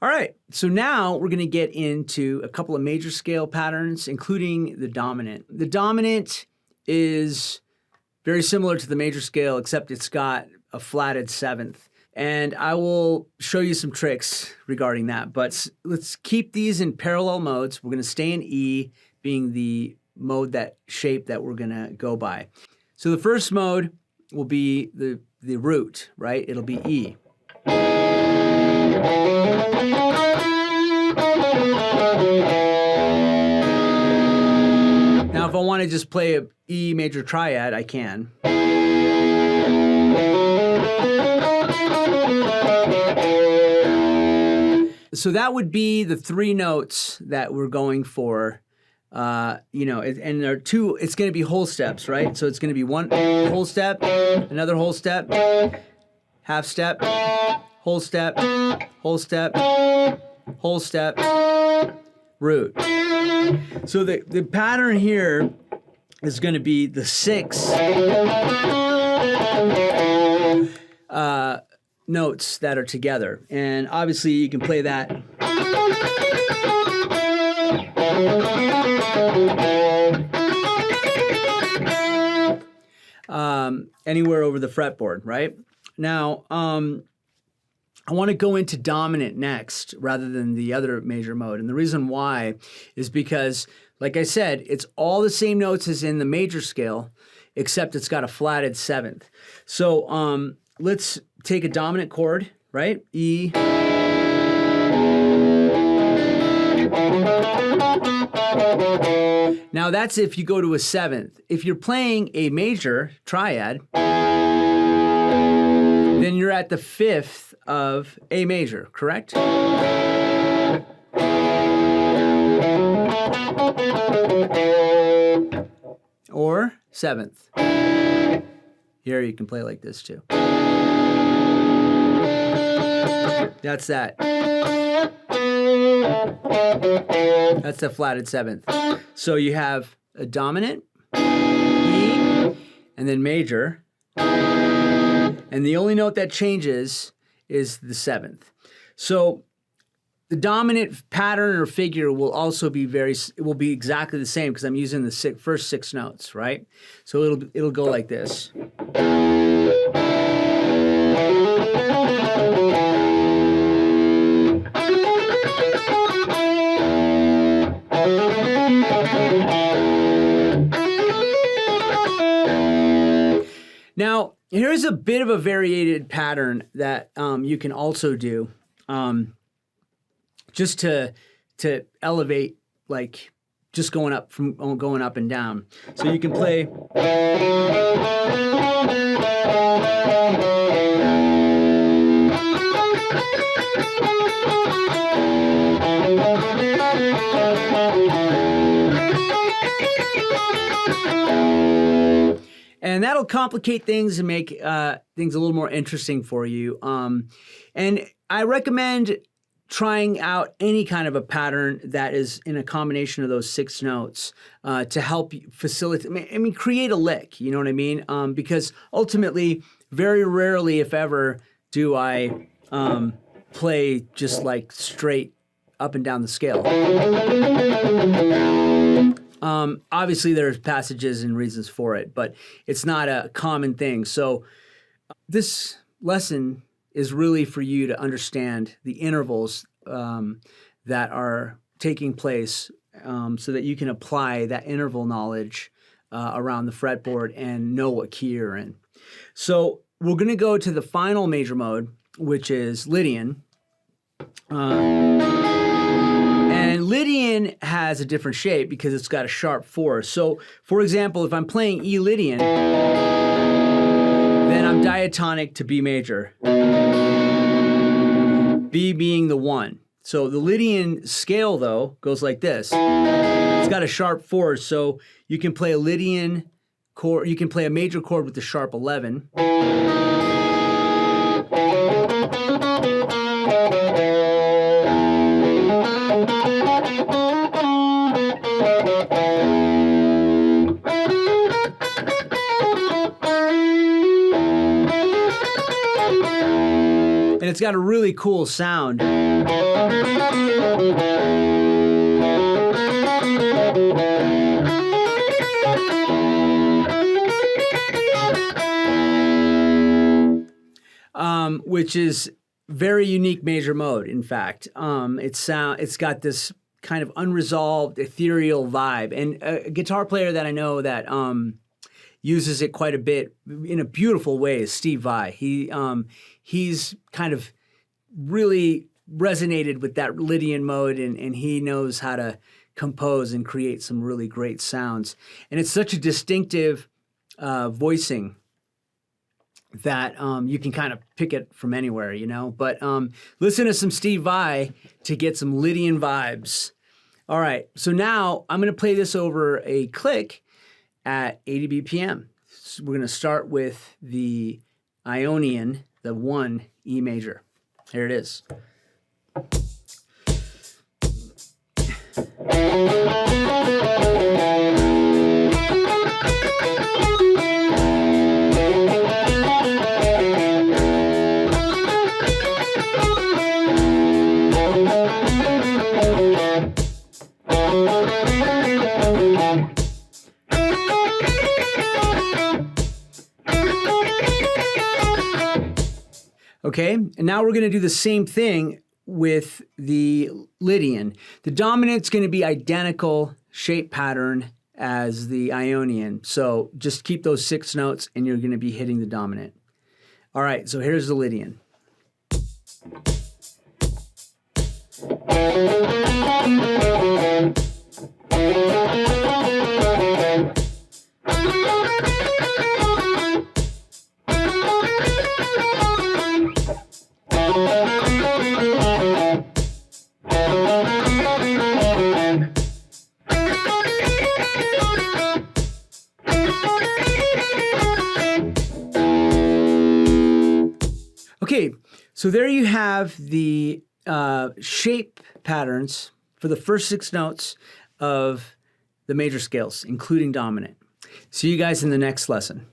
All right, so now we're going to get into a couple of major scale patterns, including the dominant. The dominant is very similar to the major scale, except it's got a flatted seventh. And I will show you some tricks regarding that. But let's keep these in parallel modes. We're going to stay in E, being the mode, that shape that we're going to go by. So the first mode will be the root, right? It'll be E. Now, if I want to just play a E major triad, I can. So that would be the three notes that we're going for, you know, and there are two, it's going to be whole steps, right? So it's going to be one whole step, another whole step, half step, whole step, whole step, whole step, root. So the pattern here is going to be the 6 notes that are together. And obviously you can play that anywhere over the fretboard, right? Now, I want to go into dominant next rather than the other major mode. And the reason why is because, like I said, it's all the same notes as in the major scale, except it's got a flatted seventh. So let's take a dominant chord, right? E. Now that's if you go to a seventh. If you're playing a major triad, then you're at the 5th of A major, correct? Or 7th. Here you can play like this too. That's that. That's the flatted 7th. So you have a dominant, E, and then major. And the only note that changes is the 7th. So the dominant pattern or figure will also be it will be exactly the same because I'm using the first 6 notes, right? So it'll go like this. Now, here's a bit of a variated pattern that you can also do, just to elevate, like just going up and down. So you can play. And that'll complicate things and make things a little more interesting for you. And I recommend trying out any kind of a pattern that is in a combination of those 6 notes to help you facilitate, I mean, create a lick, you know what I mean? Because ultimately, very rarely, if ever, do I play just like straight up and down the scale. Obviously, there's passages and reasons for it, but it's not a common thing. So this lesson is really for you to understand the intervals that are taking place so that you can apply that interval knowledge around the fretboard and know what key you're in. So we're going to go to the final major mode, which is Lydian. And Lydian has a different shape because it's got a sharp 4. So, for example, if I'm playing E Lydian, then I'm diatonic to B major. B being the 1. So the Lydian scale, though, goes like this. It's got a sharp 4, so you can play a Lydian chord. You can play a major chord with the sharp 11. And it's got a really cool sound. Which is very unique major mode, in fact. It's got this kind of unresolved, ethereal vibe. And a guitar player that I know that uses it quite a bit in a beautiful way is Steve Vai. He's kind of really resonated with that Lydian mode, and he knows how to compose and create some really great sounds. And it's such a distinctive voicing that you can kind of pick it from anywhere, you know? But listen to some Steve Vai to get some Lydian vibes. All right, so now I'm gonna play this over a click at 80 BPM. So we're gonna start with the Ionian, the 1 E major. Here it is. Okay, and now we're going to do the same thing with the Lydian. The dominant's going to be identical shape pattern as the Ionian. So just keep those 6 notes and you're going to be hitting the dominant. All right, so here's the Lydian. Okay, so there you have the shape patterns for the first 6 notes of the major scales, including dominant. See you guys in the next lesson.